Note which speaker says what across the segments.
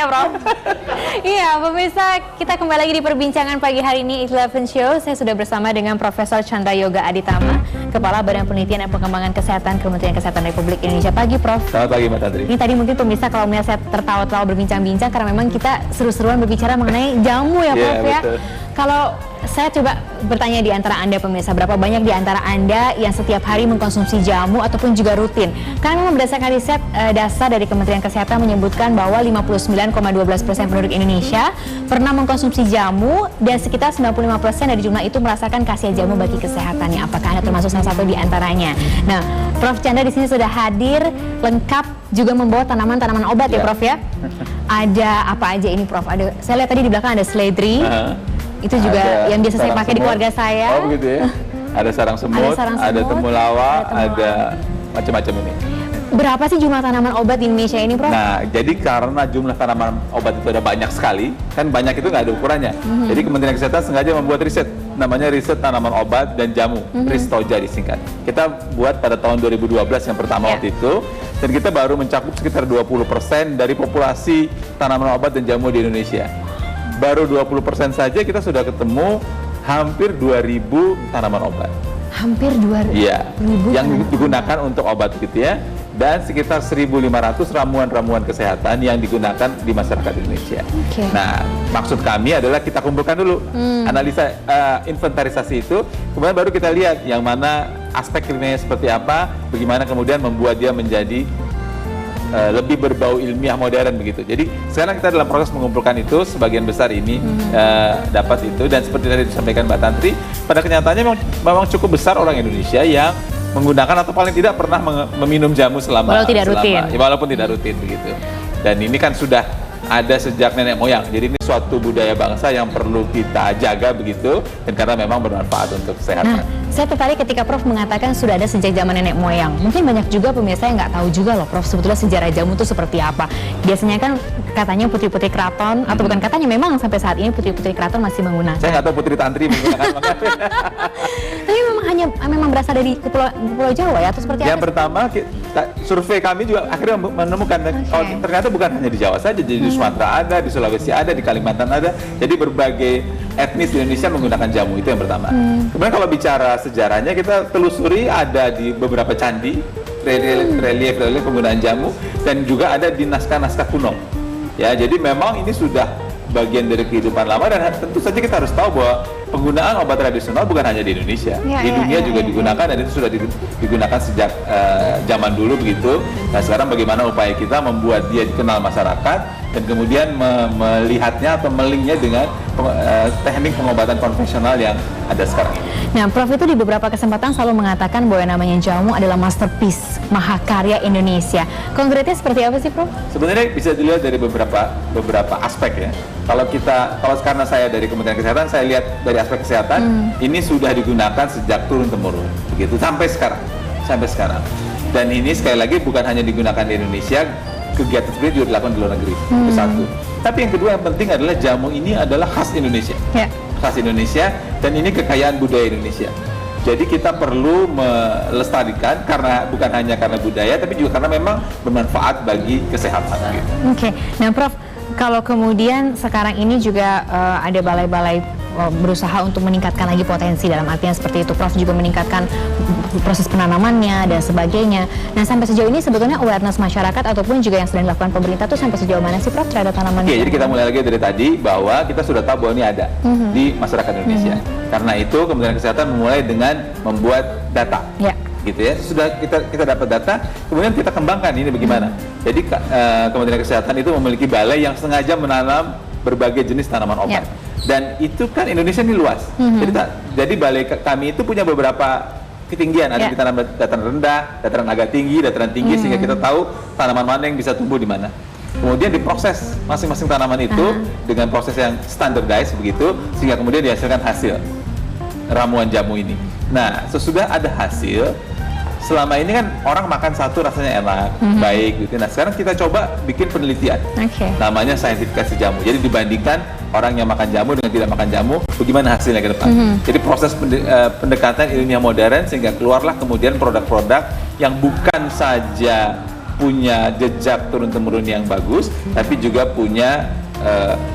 Speaker 1: ya, Prof. Iya, pemirsa, kita kembali lagi di perbincangan pagi hari ini Eleven Show. Saya sudah bersama dengan Profesor Chandra Yoga Aditama, Kepala Badan Penelitian dan Pengembangan Kesehatan Kementerian Kesehatan Republik Indonesia. Pagi, Prof.
Speaker 2: Selamat pagi, Mbak Tantri.
Speaker 1: Ini tadi mungkin pemirsa kalau melihat saya tertawa-tawa berbincang-bincang karena memang kita seru-seruan berbicara mengenai jamu ya, Prof, ya.
Speaker 2: Betul.
Speaker 1: Kalau saya coba bertanya di antara Anda pemirsa, berapa banyak di antara Anda yang setiap hari mengkonsumsi jamu ataupun juga rutin? Karena memang berdasarkan riset dasar dari Kementerian Kesehatan menyebutkan bahwa 59,12% penduduk Indonesia pernah mengkonsumsi jamu dan sekitar 95% dari jumlah itu merasakan khasiat jamu bagi kesehatannya. Apakah Anda termasuk salah satu di antaranya? Nah, Prof Chandra di sini sudah hadir lengkap juga membawa tanaman-tanaman obat ya, Prof ya. Ada apa aja ini, Prof? Ada, saya lihat tadi di belakang ada seledri. Itu juga ada yang biasa saya pakai di keluarga saya.
Speaker 2: Oh begitu ya. Ada sarang semut, ada temulawak, ada macam-macam ini.
Speaker 1: Berapa sih jumlah tanaman obat di Indonesia ini, Prof?
Speaker 2: Nah, jadi karena jumlah tanaman obat itu ada banyak sekali, kan banyak itu nggak ada ukurannya. Jadi Kementerian Kesehatan sengaja membuat riset, namanya riset tanaman obat dan jamu, Ristoja disingkat. Kita buat pada tahun 2012 yang pertama waktu itu, dan kita baru mencakup sekitar 20% dari populasi tanaman obat dan jamu di Indonesia. Baru 20% saja kita sudah ketemu hampir 2.000 tanaman obat.
Speaker 1: Hampir 2.000?
Speaker 2: Iya, yang digunakan untuk obat gitu ya. Dan sekitar 1.500 ramuan-ramuan kesehatan yang digunakan di masyarakat Indonesia. Nah, maksud kami adalah kita kumpulkan dulu analisa inventarisasi itu, kemudian baru kita lihat yang mana aspek ilmiahnya seperti apa, bagaimana kemudian membuat dia menjadi lebih berbau ilmiah modern begitu. Jadi sekarang kita dalam proses mengumpulkan itu, sebagian besar ini dapat itu, dan seperti tadi disampaikan Mbak Tantri, pada kenyataannya memang cukup besar orang Indonesia yang menggunakan atau paling tidak pernah meminum jamu selama walaupun tidak rutin begitu. Dan ini kan sudah ada sejak nenek moyang. Jadi ini suatu budaya bangsa yang perlu kita jaga begitu, dan karena memang bermanfaat untuk kesehatan.
Speaker 1: Nah, saya tertarik ketika Prof mengatakan sudah ada sejak zaman nenek moyang. Mungkin banyak juga pemirsa yang nggak tahu juga loh, Prof, sebetulnya sejarah jamu itu seperti apa. Biasanya kan katanya putri-putri keraton, atau bukan katanya, memang sampai saat ini putri-putri keraton masih menggunakan.
Speaker 2: Saya nggak tahu putri tantri menggunakan.
Speaker 1: Tapi memang berasal dari Pulau Jawa ya, atau seperti apa?
Speaker 2: Yang pertama, survei kami juga akhirnya menemukan oh, ternyata bukan hanya di Jawa saja, jadi di Sumatera ada, di Sulawesi ada, di Kalimantan ada. Jadi berbagai etnis di Indonesia menggunakan jamu, itu yang pertama. Kemudian kalau bicara sejarahnya, kita telusuri ada di beberapa candi, relief penggunaan jamu, dan juga ada di naskah-naskah kuno. Ya, jadi memang ini sudah bagian dari kehidupan lama, dan tentu saja kita harus tahu bahwa penggunaan obat tradisional bukan hanya di Indonesia, di dunia juga digunakan, dan itu sudah digunakan sejak zaman dulu begitu. Nah, sekarang bagaimana upaya kita membuat dia dikenal masyarakat, dan kemudian melihatnya atau melinknya dengan teknik pengobatan konvensional yang ada sekarang.
Speaker 1: Nah, Prof itu di beberapa kesempatan selalu mengatakan bahwa namanya jamu adalah masterpiece, mahakarya Indonesia. Konkretnya seperti apa sih, Prof?
Speaker 2: Sebenarnya bisa dilihat dari beberapa aspek ya. Kalau karena saya dari Kementerian Kesehatan, saya lihat dari aspek kesehatan, ini sudah digunakan sejak turun temurun, begitu sampai sekarang. Dan ini sekali lagi bukan hanya digunakan di Indonesia, kegiatan seperti juga dilakukan di luar negeri. Itu satu. Tapi yang kedua yang penting adalah jamu ini adalah khas Indonesia. Khas Indonesia, dan ini kekayaan budaya Indonesia. Jadi kita perlu melestarikan, karena bukan hanya karena budaya, tapi juga karena memang bermanfaat bagi kesehatan. Gitu.
Speaker 1: Nah, Prof, kalau kemudian sekarang ini juga ada balai-balai berusaha untuk meningkatkan lagi potensi, dalam artian seperti itu, Prof juga meningkatkan proses penanamannya dan sebagainya. Nah, sampai sejauh ini sebetulnya awareness masyarakat ataupun juga yang sedang dilakukan pemerintah itu sampai sejauh mana sih, Prof, terhadap tanaman?
Speaker 2: Jadi kita mulai lagi dari tadi bahwa kita sudah tahu bahwa ini ada di masyarakat Indonesia. Karena itu Kementerian Kesehatan memulai dengan membuat data. Gitu ya, sudah kita dapat data, kemudian kita kembangkan ini bagaimana. Jadi Kementerian Kesehatan itu memiliki balai yang sengaja menanam berbagai jenis tanaman obat. Dan itu kan Indonesia ini luas. Jadi balai kami itu punya beberapa ketinggian, ada di dataran rendah, dataran agak tinggi, dataran tinggi, sehingga kita tahu tanaman mana yang bisa tumbuh di mana. Kemudian diproses masing-masing tanaman itu dengan proses yang standardized begitu, sehingga kemudian dihasilkan hasil ramuan jamu ini. Nah, sesudah ada hasil, selama ini kan orang makan satu rasanya enak, baik gitu. Nah, sekarang kita coba bikin penelitian, namanya saintifikasi jamu. Jadi dibandingkan orang yang makan jamu dengan tidak makan jamu, bagaimana hasilnya ke depan. Jadi proses pendekatan ilmiah modern, sehingga keluarlah kemudian produk-produk yang bukan saja punya jejak turun-temurun yang bagus, tapi juga punya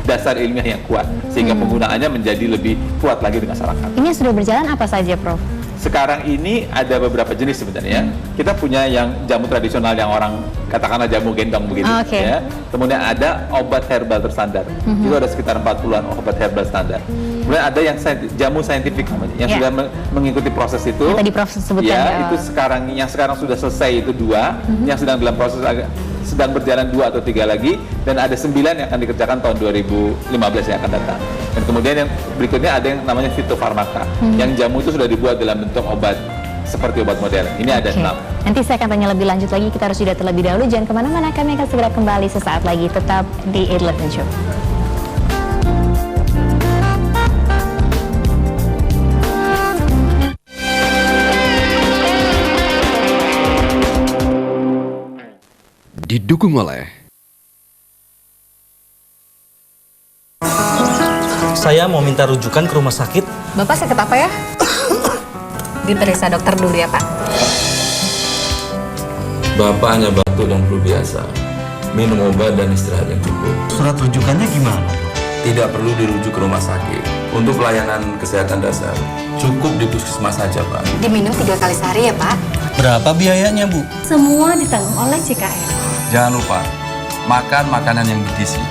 Speaker 2: dasar ilmiah yang kuat, sehingga penggunaannya menjadi lebih kuat lagi di masyarakat.
Speaker 1: Ini sudah berjalan apa saja, Prof?
Speaker 2: Sekarang ini ada beberapa jenis sebenarnya. Kita punya yang jamu tradisional yang orang katakanlah jamu gendong begitu, ya. Kemudian ada obat herbal terstandar. Itu ada sekitar 40-an obat herbal standar. Kemudian ada yang jamu saintifik namanya, yang sudah mengikuti proses itu.
Speaker 1: Yang tadi Prof sebutkan.
Speaker 2: Ya, itu yang sekarang sudah selesai itu 2, yang sedang dalam proses sedang berjalan 2 atau 3 lagi, dan ada 9 yang akan dikerjakan tahun 2015 yang akan datang. Dan kemudian yang berikutnya ada yang namanya fitofarmaka, yang jamu itu sudah dibuat dalam bentuk obat seperti obat modern. Ini ada 6.
Speaker 1: Nanti saya akan tanya lebih lanjut lagi, kita harus jeda terlebih dahulu. Jangan kemana-mana, kami akan segera kembali sesaat lagi. Tetap di 811 Show.
Speaker 3: Didukung oleh
Speaker 4: saya mau minta rujukan ke rumah sakit.
Speaker 5: Bapak sakit apa ya? Diperiksa dokter dulu ya, Pak.
Speaker 6: Bapak hanya batuk dan flu biasa. Minum obat dan istirahat yang cukup.
Speaker 4: Surat rujukannya gimana?
Speaker 6: Tidak perlu dirujuk ke rumah sakit. Untuk pelayanan kesehatan dasar, cukup di puskesmas saja, Pak.
Speaker 5: Diminum 3 kali sehari ya, Pak.
Speaker 4: Berapa biayanya, Bu?
Speaker 5: Semua ditanggung oleh CKN.
Speaker 6: Jangan lupa, makan makanan yang bergizi.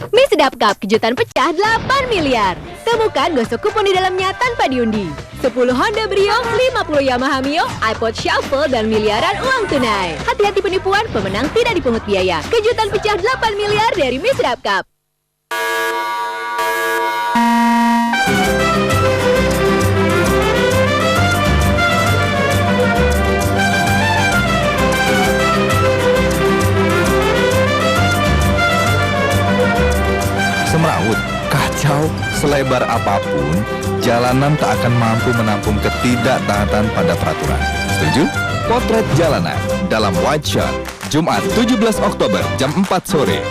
Speaker 7: Mie Sedap Cup kejutan pecah 8 miliar. Temukan gosok kupon di dalamnya tanpa diundi. 10 Honda Brio, 50 Yamaha Mio, iPod Shuffle, dan miliaran uang tunai. Hati-hati penipuan, pemenang tidak dipungut biaya. Kejutan pecah 8 miliar dari Mie Sedap Cup.
Speaker 8: Semrawut, kacau, selebar apapun, jalanan tak akan mampu menampung ketidaktaatan pada peraturan. Setuju? Potret Jalanan dalam Wide Shot, Jumat 17 Oktober jam 4 sore.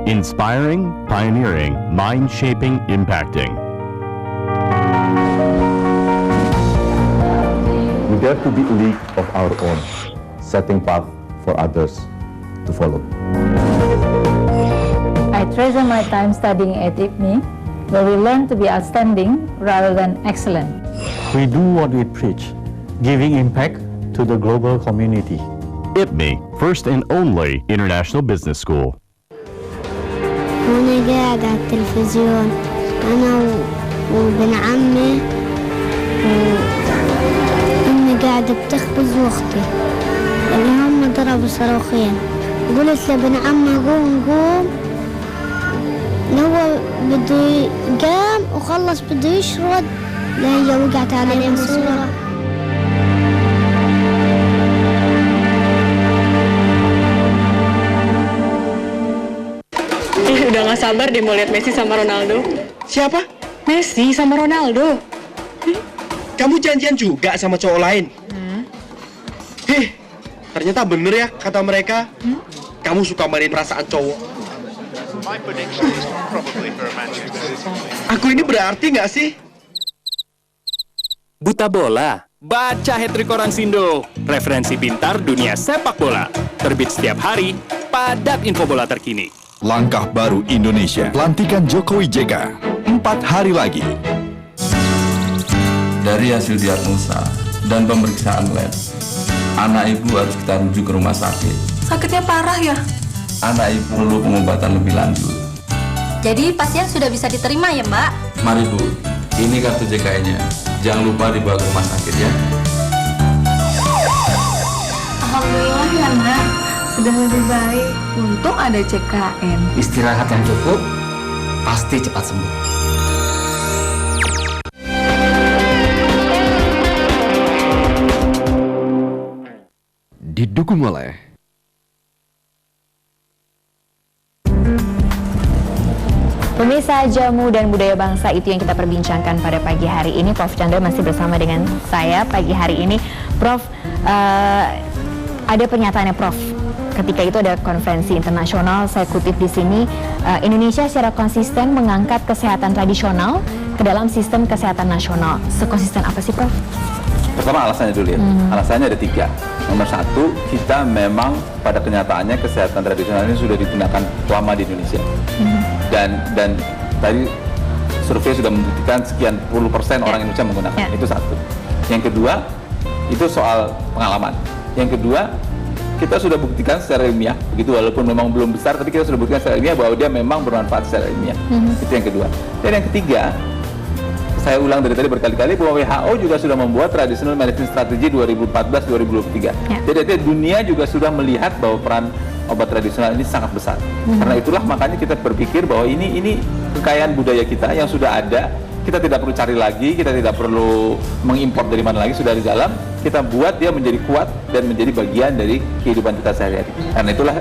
Speaker 9: Inspiring, pioneering, mind-shaping, impacting.
Speaker 10: We dare to be a league of our own, setting path for others to follow.
Speaker 11: I treasure my time studying at IPMI, where we learn to be outstanding rather than excellent.
Speaker 12: We do what we preach, giving impact to the global community.
Speaker 9: IPMI, first and only international business school.
Speaker 13: وأنا قاعد على التلفزيون أنا وابن عمي وأمي قاعدة بتخبز وأختي اللي هم ضربوا صاروخين. قلت لابن عمي قوم هو بده قام وخلص بده يشرد لهي وقعت عليه ماسورة.
Speaker 14: Udah gak sabar deh mau lihat Messi sama Ronaldo.
Speaker 15: Siapa?
Speaker 14: Messi sama Ronaldo.
Speaker 15: Kamu janjian juga sama cowok lain? Ternyata bener ya kata mereka. Kamu suka mainin perasaan cowok. Aku ini berarti nggak sih?
Speaker 16: Buta bola, baca Hat-Trick Koran Sindo. Referensi pintar dunia sepak bola. Terbit setiap hari, padat info bola terkini.
Speaker 8: Langkah baru Indonesia, pelantikan Jokowi JK, 4 hari lagi.
Speaker 6: Dari hasil diagnosa dan pemeriksaan lab, anak ibu harus kita rujuk ke rumah sakit.
Speaker 5: Sakitnya parah ya?
Speaker 6: Anak ibu perlu pengobatan lebih lanjut.
Speaker 5: Jadi pasien sudah bisa diterima ya, Mbak?
Speaker 6: Mari Bu, ini kartu JKN-nya. Jangan lupa dibawa ke rumah sakit ya.
Speaker 5: Alhamdulillah ya, Nak. Sudah lebih baik. Untung ada CKN.
Speaker 17: Istirahat yang cukup, pasti cepat sembuh.
Speaker 3: Didukung oleh
Speaker 1: Pemirsa, jamu dan budaya bangsa itu yang kita perbincangkan pada pagi hari ini. Prof Chandra masih bersama dengan saya pagi hari ini. Prof, ada pernyataannya Prof. Ketika itu ada konferensi internasional, saya kutip di sini, Indonesia secara konsisten mengangkat kesehatan tradisional ke dalam sistem kesehatan nasional. Sekonsisten apa sih, Prof?
Speaker 2: Pertama alasannya dulu ya. Alasannya ada 3. Nomor 1, kita memang pada kenyataannya kesehatan tradisional ini sudah digunakan lama di Indonesia. Dan tadi survei sudah membuktikan sekian puluh persen orang Indonesia menggunakan. Itu 1. Yang kedua, itu soal pengalaman. Yang kedua, kita sudah buktikan secara ilmiah, begitu walaupun memang belum besar, tapi kita sudah buktikan secara ilmiah bahwa dia memang bermanfaat secara ilmiah. Itu yang kedua. Dan yang ketiga, saya ulang dari tadi berkali-kali bahwa WHO juga sudah membuat Traditional Medicine Strategy 2014-2023. Jadi dunia juga sudah melihat bahwa peran obat tradisional ini sangat besar. Karena itulah makanya kita berpikir bahwa ini kekayaan budaya kita yang sudah ada. Kita tidak perlu cari lagi, kita tidak perlu mengimpor dari mana lagi, sudah di dalam. Kita buat dia menjadi kuat dan menjadi bagian dari kehidupan kita sehari-hari. Karena itulah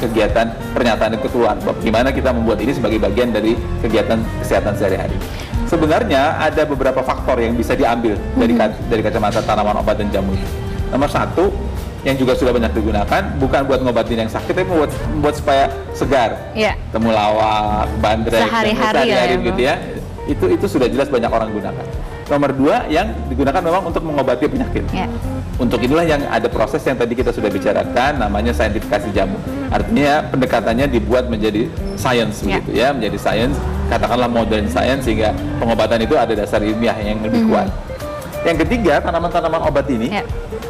Speaker 2: kegiatan pernyataan itu keluar, bagaimana kita membuat ini sebagai bagian dari kegiatan kesehatan sehari-hari. Sebenarnya ada beberapa faktor yang bisa diambil dari kacamata tanaman obat dan jamu itu. Nomor 1, yang juga sudah banyak digunakan, bukan buat ngobatin yang sakit, tapi membuat supaya segar. Temulawak, bandrek, sehari-hari gitu ya. Itu sudah jelas banyak orang gunakan. Nomor 2, yang digunakan memang untuk mengobati penyakit. Untuk inilah yang ada proses yang tadi kita sudah bicarakan, namanya saintifikasi jamu. Artinya pendekatannya dibuat menjadi science begitu ya, menjadi science, katakanlah modern science, sehingga pengobatan itu ada dasar ilmiah yang lebih kuat. Yang ketiga, tanaman-tanaman obat ini,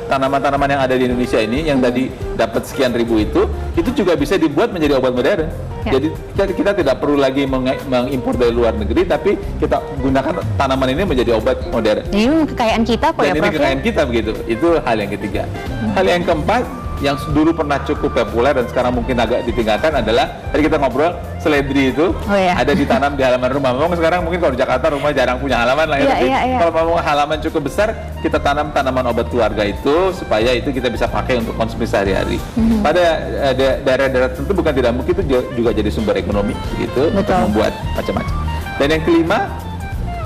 Speaker 2: tanaman-tanaman yang ada di Indonesia ini, yang tadi dapat sekian ribu itu juga bisa dibuat menjadi obat modern. Jadi kita tidak perlu lagi mengimpor dari luar negeri, tapi kita gunakan tanaman ini menjadi obat modern.
Speaker 1: Ini kekayaan kita kok ya, Prof?
Speaker 2: Ini kekayaan kita begitu. Itu hal yang ketiga. Hal yang keempat, yang dulu pernah cukup populer dan sekarang mungkin agak ditinggalkan adalah, tadi kita ngobrol, seledri itu ada ditanam di halaman rumah. Memang sekarang mungkin kalau di Jakarta rumah jarang punya halaman lah ya, tapi kalau memang halaman cukup besar, kita tanam tanaman obat keluarga itu supaya itu kita bisa pakai untuk konsumsi sehari-hari. Pada daerah-daerah tertentu bukan tidak mungkin itu juga jadi sumber ekonomi gitu, untuk membuat macam-macam. Dan yang kelima,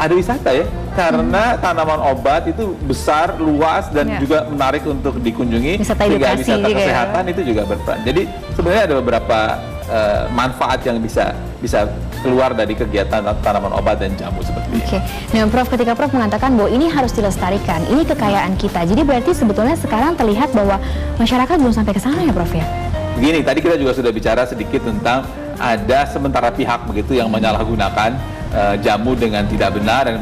Speaker 2: ada wisata ya, karena tanaman obat itu besar, luas, dan juga menarik untuk dikunjungi, sehingga wisata kesehatan itu juga berperan. Jadi sebenarnya ada beberapa manfaat yang bisa keluar dari kegiatan tanaman obat dan jamu seperti ini.
Speaker 1: Nah, Prof, ketika Prof mengatakan bahwa ini harus dilestarikan, ini kekayaan kita, jadi berarti sebetulnya sekarang terlihat bahwa masyarakat belum sampai ke sana ya, Prof ya?
Speaker 2: Begini, tadi kita juga sudah bicara sedikit tentang ada sementara pihak begitu yang menyalahgunakan jamu dengan tidak benar, dan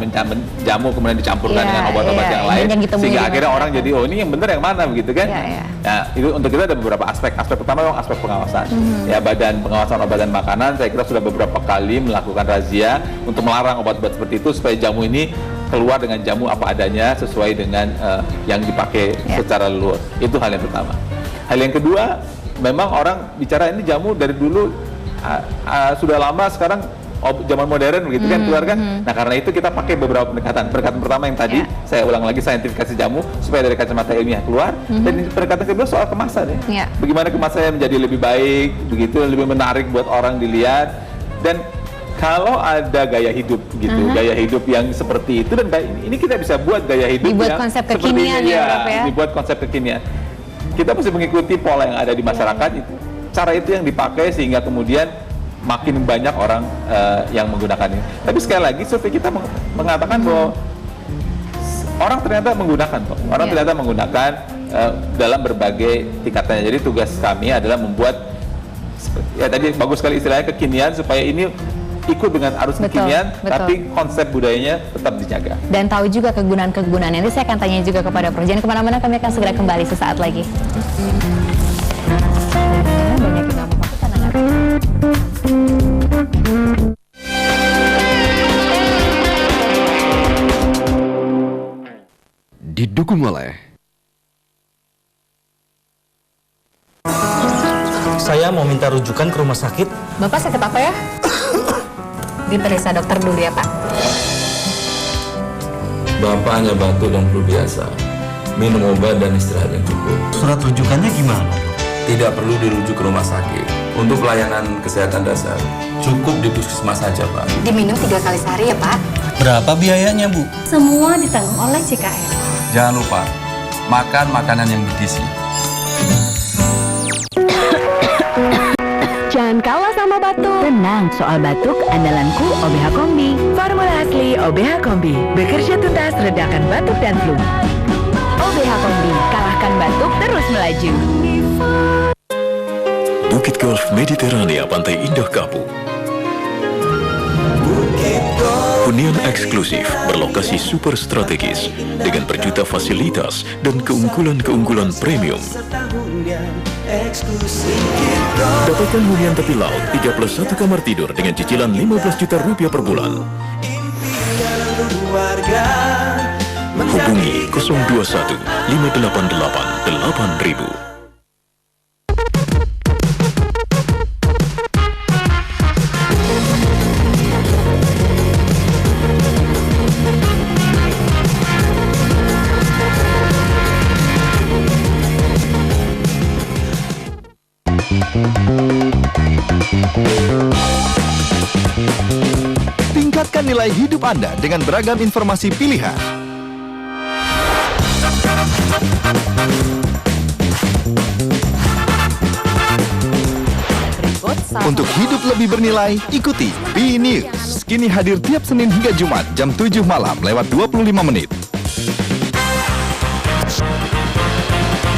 Speaker 2: jamu kemudian dicampurkan dengan obat-obat yang lain, sehingga akhirnya orang jadi, oh ini yang benar yang mana begitu kan? Nah, itu untuk kita ada beberapa aspek. Aspek pertama memang aspek pengawasan. Ya, Badan Pengawasan Obat dan Makanan saya kira sudah beberapa kali melakukan razia untuk melarang obat-obat seperti itu supaya jamu ini keluar dengan jamu apa adanya sesuai dengan yang dipakai secara leluhur. Itu hal yang pertama. Hal yang kedua, memang orang bicara ini jamu dari dulu sudah lama, sekarang zaman modern begitu kan keluar kan. Nah, karena itu kita pakai beberapa pendekatan. Pendekatan pertama yang tadi saya ulang lagi, saintifikasi jamu supaya dari kacamata ilmiah keluar. Dan pendekatan kedua soal kemasan ya. Bagaimana kemasannya menjadi lebih baik begitu, lebih menarik buat orang dilihat. Dan kalau ada gaya hidup gitu, gaya hidup yang seperti itu, dan ini kita bisa buat gaya hidup
Speaker 1: dibuat
Speaker 2: yang
Speaker 1: konsep kekinian ya, Prof ya.
Speaker 2: Dibuat konsep kekinian. Kita mesti mengikuti pola yang ada di masyarakat itu. Cara itu yang dipakai sehingga kemudian makin banyak orang yang menggunakan ini. Tapi sekali lagi survei kita mengatakan bahwa orang ternyata menggunakan kok. Orang ternyata menggunakan dalam berbagai tingkatannya. Jadi tugas kami adalah membuat, ya tadi bagus sekali istilahnya, kekinian, supaya ini ikut dengan arus kekinian, tapi konsep budayanya tetap dijaga. Dan
Speaker 1: tahu juga kegunaan-kegunaan. Nanti saya akan tanya juga kepada Prof. Jangan kemana-mana, kami akan segera kembali sesaat lagi. Banyak yang nggak mau karena nggak tahu.
Speaker 8: Didukung oleh
Speaker 4: Saya mau minta rujukan ke rumah sakit.
Speaker 3: Bapak sakit apa ya? Diperiksa dokter dulu ya, Pak.
Speaker 6: Bapak hanya batuk dan flu biasa. Minum obat dan istirahat yang cukup.
Speaker 4: Surat rujukannya gimana?
Speaker 6: Tidak perlu dirujuk ke rumah sakit. Untuk pelayanan kesehatan dasar, cukup di puskesmas saja, Pak.
Speaker 3: Diminum 3 kali sehari ya, Pak.
Speaker 4: Berapa biayanya, Bu?
Speaker 3: Semua ditanggung oleh JKN.
Speaker 6: Jangan lupa, makan makanan yang bergizi.
Speaker 7: Jangan kalah sama batuk. Tenang.
Speaker 18: tenang, soal batuk andalanku OBH Kombi. Formula asli OBH Kombi bekerja tuntas redakan batuk dan flu. OBH Kombi, kalahkan batuk terus melaju.
Speaker 19: Bukit Golf Mediterania Pantai Indah Kapuk. Hunian eksklusif berlokasi super strategis dengan berjuta fasilitas dan keunggulan-keunggulan premium. Dapatkan hunian tepi laut 3+1 kamar tidur dengan cicilan 15 juta rupiah per bulan. Hubungi 021 588 8000.
Speaker 8: Tingkatkan nilai hidup Anda dengan beragam informasi pilihan. Untuk hidup lebih bernilai, ikuti B-News. Kini hadir tiap Senin hingga Jumat jam 7 malam lewat 25 menit.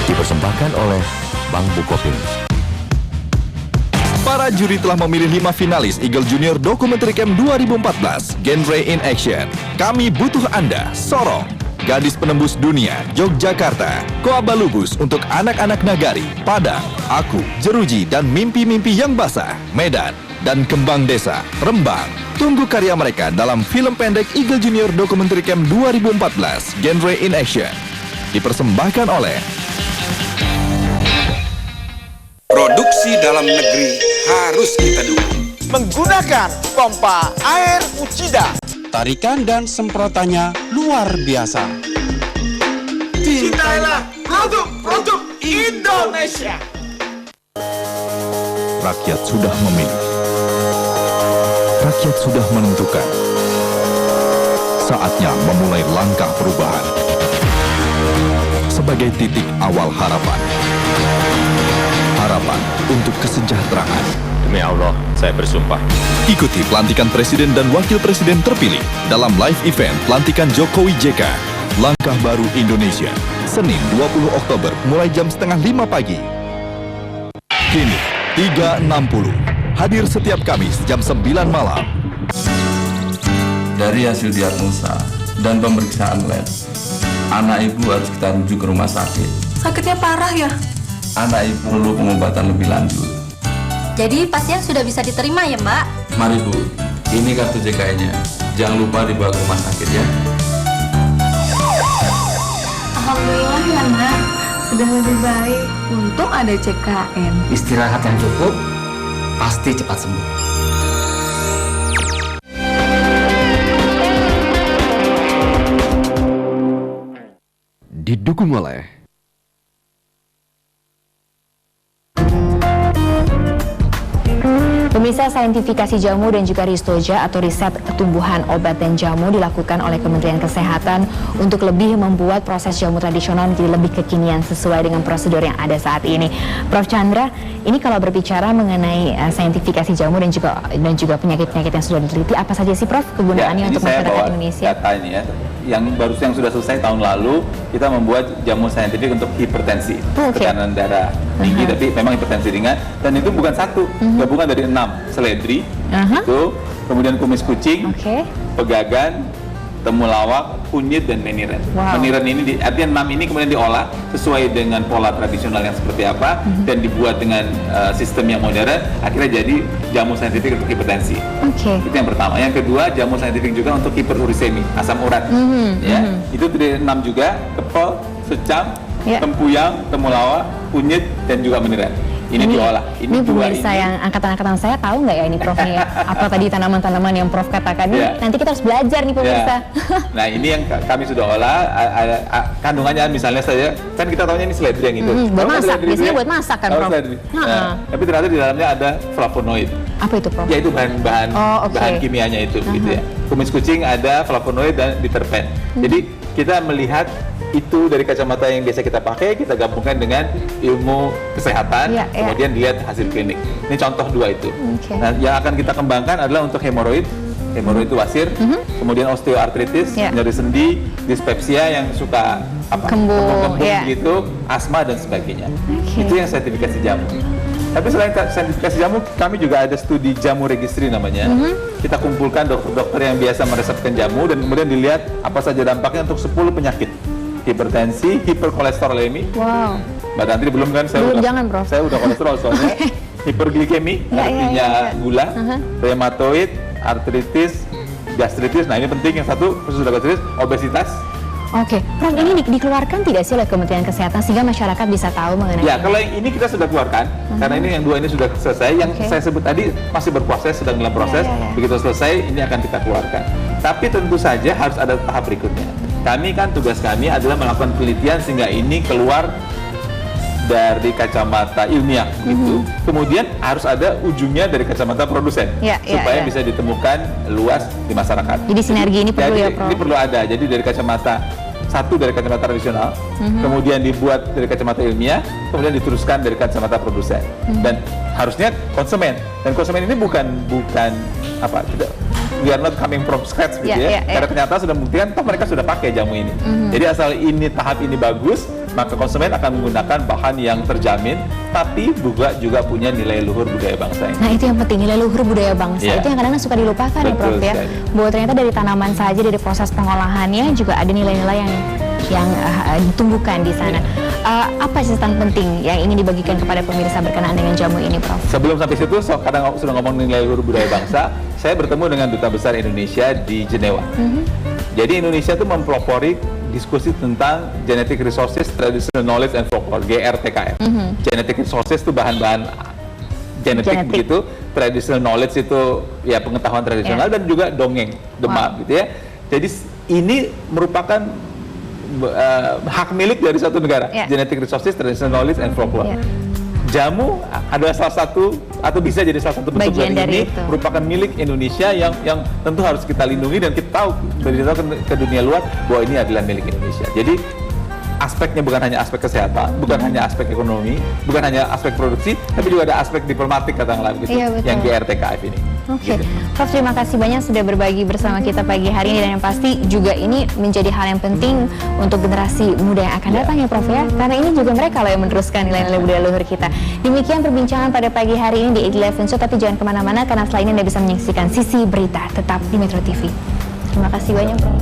Speaker 10: Dipersembahkan oleh Bank Bukopin.
Speaker 8: Para juri telah memilih 5 finalis Eagle Junior Documentary Camp 2014, Genre in Action. Kami butuh Anda, Sorong, Gadis Penembus Dunia, Yogyakarta, Koaba Lubus untuk anak-anak Nagari, Padang, Aku, Jeruji dan Mimpi-Mimpi yang Basah, Medan, dan Kembang Desa, Rembang. Tunggu karya mereka dalam film pendek Eagle Junior Documentary Camp 2014, Genre in Action. Dipersembahkan oleh
Speaker 20: Produksi dalam negeri harus kita dukung.
Speaker 15: Menggunakan pompa air Fuchida.
Speaker 20: Tarikan dan semprotannya luar biasa.
Speaker 15: Cintailah produk-produk Indonesia.
Speaker 8: Rakyat sudah memilih. Rakyat sudah menentukan. Saatnya memulai langkah perubahan. Sebagai titik awal harapan. Harapan untuk kesejahteraan.
Speaker 10: Demi Allah, saya bersumpah.
Speaker 8: Ikuti pelantikan Presiden dan Wakil Presiden terpilih dalam live event pelantikan Jokowi JK. Langkah Baru Indonesia. Senin 20 Oktober mulai jam 4:30 pagi. Kini 360. Hadir setiap Kamis jam 9 malam.
Speaker 6: Dari hasil diagnosa dan pemeriksaan lab, anak ibu harus kita rujuk ke rumah sakit.
Speaker 5: Sakitnya parah ya?
Speaker 6: Anak ibu perlu pengobatan lebih lanjut.
Speaker 3: Jadi pasien sudah bisa diterima ya Mbak?
Speaker 6: Mari Bu, ini kartu JKN-nya. Jangan lupa dibawa ke rumah sakit ya.
Speaker 5: Alhamdulillah ya nak, sudah lebih baik. Untung ada CKN.
Speaker 17: Istirahat yang cukup, pasti cepat sembuh.
Speaker 10: Didukung oleh
Speaker 1: Pemirsa, saintifikasi jamu dan juga ristoja atau riset tumbuhan, obat, dan jamu dilakukan oleh Kementerian Kesehatan untuk lebih membuat proses jamu tradisional menjadi lebih kekinian sesuai dengan prosedur yang ada saat ini. Prof. Chandra, ini kalau berbicara mengenai saintifikasi jamu dan juga penyakit-penyakit yang sudah diteliti, apa saja sih Prof kegunaannya untuk masyarakat Indonesia?
Speaker 2: Data ini ya, yang sudah selesai tahun lalu, kita membuat jamu saintifik untuk hipertensi, tekanan darah tinggi, tapi memang hipertensi ringan, dan itu bukan satu, gabungan dari 6, seledri, itu, kemudian kumis kucing, pegagan, temulawak, kunyit, dan meniran. Meniran ini, artinya 6 ini kemudian diolah sesuai dengan pola tradisional yang seperti apa, dan dibuat dengan sistem yang modern, akhirnya jadi jamu saintifik untuk hipertensi. Itu yang pertama. Yang kedua, jamu saintifik juga untuk hiperurisemi, asam urat. Itu dari 6 juga, kepel, secam, tempuyang, temulawak, kunyit, dan juga meniran. Ini diolah.
Speaker 1: Ini pemirsa yang angkatan-angkatan saya tahu nggak ya ini Prof nih? Apa tadi tanaman-tanaman yang Prof katakan? Nanti kita harus belajar nih pemirsa.
Speaker 2: Nah ini yang kami sudah olah, kandungannya misalnya saja, kan kita tahunya ini seledri yang itu.
Speaker 1: Buat masak, biasanya buat masak kan Prof?
Speaker 2: Tapi ternyata di dalamnya ada flavonoid.
Speaker 1: Apa itu Prof?
Speaker 2: Yaitu bahan kimianya itu, gitu ya. Kumis kucing ada flavonoid dan diterpen. Jadi kita melihat itu dari kacamata yang biasa kita pakai, kita gabungkan dengan ilmu kesehatan, kemudian dilihat hasil klinik. Ini contoh 2 itu. Nah, yang akan kita kembangkan adalah untuk hemoroid itu wasir, kemudian osteoartritis, nyeri sendi, dispepsia yang suka kembung gitu, asma dan sebagainya. Itu yang sertifikasi jamu. Tapi selain sertifikasi jamu, kami juga ada studi jamu registry namanya. Kita kumpulkan dokter-dokter yang biasa meresepkan jamu dan kemudian dilihat apa saja dampaknya untuk 10 penyakit. Hipertensi, hiperkolesterolemi.
Speaker 1: Wow.
Speaker 2: Mbak Tantri belum kan? Saya udah kolesterol soalnya. Hiperglikemi, artinya gula, rheumatoid, artritis, gastritis. Nah, ini penting yang satu, khusus gastritis, obesitas.
Speaker 1: Oke, Prof, ini dikeluarkan tidak sih oleh Kementerian Kesehatan sehingga masyarakat bisa tahu mengenai
Speaker 2: ya, kalau yang ini kita sudah keluarkan, karena ini yang 2 ini sudah selesai, yang saya sebut tadi masih berproses, sedang dalam proses, begitu selesai ini akan kita keluarkan. Tapi tentu saja harus ada tahap berikutnya. Kami kan, tugas kami adalah melakukan penelitian sehingga ini keluar dari kacamata ilmiah gitu. Kemudian harus ada ujungnya dari kacamata produsen supaya bisa ditemukan luas di masyarakat.
Speaker 1: Jadi sinergi ini perlu ya, Prof?
Speaker 2: Ini perlu ada. Jadi dari kacamata dari kacamata tradisional, kemudian dibuat dari kacamata ilmiah, kemudian diteruskan dari kacamata produsen. Dan harusnya konsumen. Dan konsumen ini bukan apa, tidak, we are not coming from scratch gitu ya. Karena ternyata sudah membuktikan toh mereka sudah pakai jamu ini. Jadi asal ini tahap ini bagus, maka konsumen akan menggunakan bahan yang terjamin, tapi juga punya nilai luhur budaya bangsa ini.
Speaker 1: Nah, itu yang penting, nilai luhur budaya bangsa. Itu yang kadang-kadang suka dilupakan ya, Prof ya. Bahwa ternyata dari tanaman saja, dari proses pengolahannya juga ada nilai-nilai yang ditumbuhkan di sana. Apa catatan penting yang ingin dibagikan kepada pemirsa berkenaan dengan jamu ini, Prof?
Speaker 2: Sebelum sampai situ, kadang sudah ngomong nilai luhur budaya bangsa, saya bertemu dengan Duta Besar Indonesia di Jenewa. Jadi Indonesia itu mempelopori diskusi tentang Genetic Resources, Traditional Knowledge and Folklore, GRTKF. Genetic Resources itu bahan-bahan genetik begitu, Traditional Knowledge itu ya pengetahuan tradisional dan juga dongeng, demam gitu ya. Jadi ini merupakan hak milik dari suatu negara, Genetic Resources, Traditional Knowledge and Folklore. Jamu adalah salah satu atau bisa jadi salah satu bentuk dari ini, merupakan milik Indonesia yang tentu harus kita lindungi dan kita tahu beritahu ke dunia luar bahwa ini adalah milik Indonesia. Jadi aspeknya bukan hanya aspek kesehatan, bukan hanya aspek ekonomi, bukan hanya aspek produksi, tapi juga ada aspek diplomatik katakanlah begitu, yang GRTKF ini.
Speaker 1: Oke, Prof, terima kasih banyak sudah berbagi bersama kita pagi hari ini, dan yang pasti juga ini menjadi hal yang penting untuk generasi muda yang akan datang ya, Prof ya, karena ini juga mereka loh yang meneruskan nilai-nilai budaya luhur kita. Demikian perbincangan pada pagi hari ini di 811 Show, tapi jangan kemana-mana karena setelah ini Anda bisa menyaksikan Sisi Berita tetap di Metro TV. Terima kasih banyak, Prof.